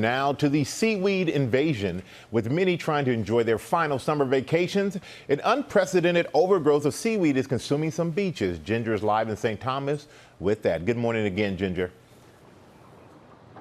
Now to the seaweed invasion. With many trying to enjoy their final summer vacations, an unprecedented overgrowth of seaweed is consuming some beaches. Ginger is live in St. Thomas with that. Good morning again, Ginger.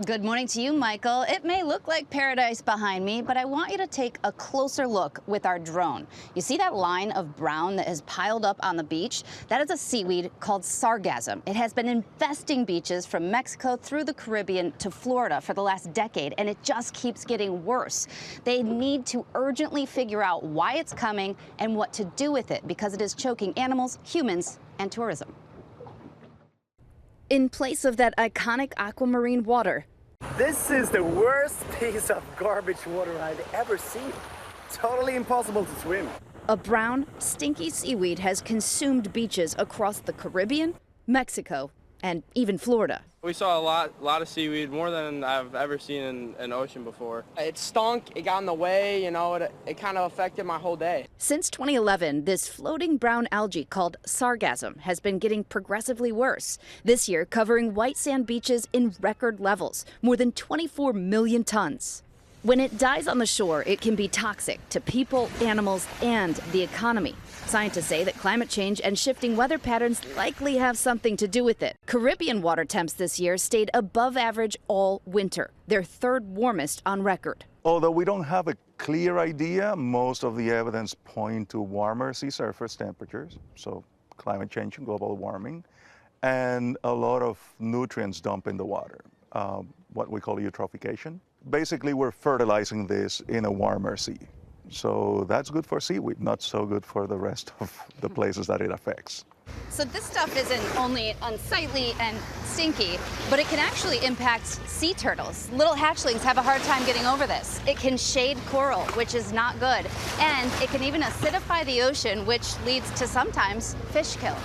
Good morning to you, Michael. It may look like paradise behind me, but I want you to take a closer look with our drone. You see that line of brown that has piled up on the beach? That is a seaweed called sargassum. It has been infesting beaches from Mexico through the Caribbean to Florida for the last decade, and it just keeps getting worse. They need to urgently figure out why it's coming and what to do with it, because it is choking animals, humans, and tourism. In place of that iconic aquamarine water, this is the worst piece of garbage water I've ever seen. Totally impossible to swim. A brown, stinky seaweed has consumed beaches across the Caribbean, Mexico, and even Florida. We saw a lot of seaweed, more than I've ever seen in an ocean before. It stunk, it got in the way, you know, it kind of affected my whole day. Since 2011, this floating brown algae called sargassum has been getting progressively worse. This year, covering white sand beaches in record levels, more than 24 million tons. When it dies on the shore, it can be toxic to people, animals, and the economy. Scientists say that climate change and shifting weather patterns likely have something to do with it. Caribbean water temps this year stayed above average all winter, their third warmest on record. Although we don't have a clear idea, most of the evidence point to warmer sea surface temperatures, so climate change and global warming, and a lot of nutrients dumped in the water, what we call eutrophication. Basically, we're fertilizing this in a warmer sea. So that's good for seaweed, not so good for the rest of the places that it affects. So this stuff isn't only unsightly and stinky, but it can actually impact sea turtles. Little hatchlings have a hard time getting over this. It can shade coral, which is not good. And it can even acidify the ocean, which leads to sometimes fish kill.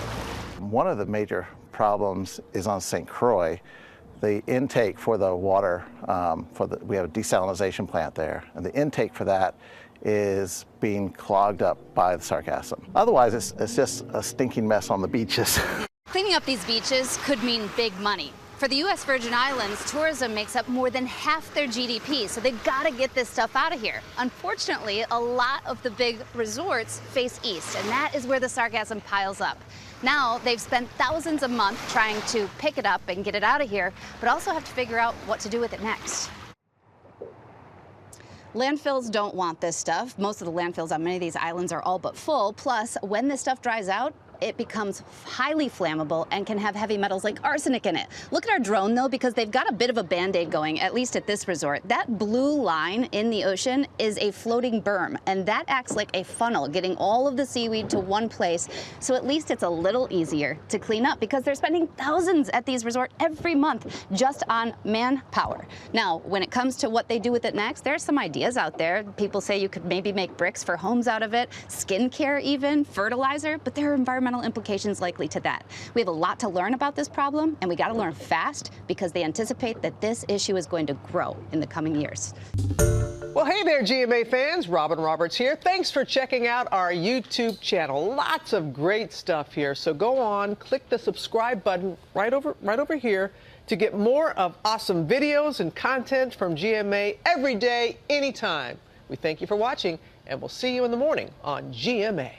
One of the major problems is on St. Croix. The intake for the water, we have a desalination plant there, and the intake for that is being clogged up by the sargassum. Otherwise, it's just a stinking mess on the beaches. Cleaning up these beaches could mean big money. For the U.S. Virgin Islands, tourism makes up more than half their GDP, so they've got to get this stuff out of here. Unfortunately, a lot of the big resorts face east, and that is where the sargassum piles up. Now, they've spent thousands a month trying to pick it up and get it out of here, but also have to figure out what to do with it next. Landfills don't want this stuff. Most of the landfills on many of these islands are all but full. Plus, when this stuff dries out, it becomes highly flammable and can have heavy metals like arsenic in it. Look at our drone, though, because they've got a bit of a Band-Aid going, at least at this resort. That blue line in the ocean is a floating berm, and that acts like a funnel, getting all of the seaweed to one place. So at least it's a little easier to clean up, because they're spending thousands at these resorts every month just on manpower. Now, when it comes to what they do with it next, there are some ideas out there. People say you could maybe make bricks for homes out of it, skincare even, fertilizer, but there are environmental implications likely to that. We have a lot to learn about this problem, and we got to learn fast, because they anticipate that this issue is going to grow in the coming years. Well, hey there, GMA fans. Robin Roberts here. Thanks for checking out our YouTube channel. Lots of great stuff here. So go on, click the subscribe button right over here to get more of awesome videos and content from GMA every day, anytime. We thank you for watching, and we'll see you in the morning on GMA.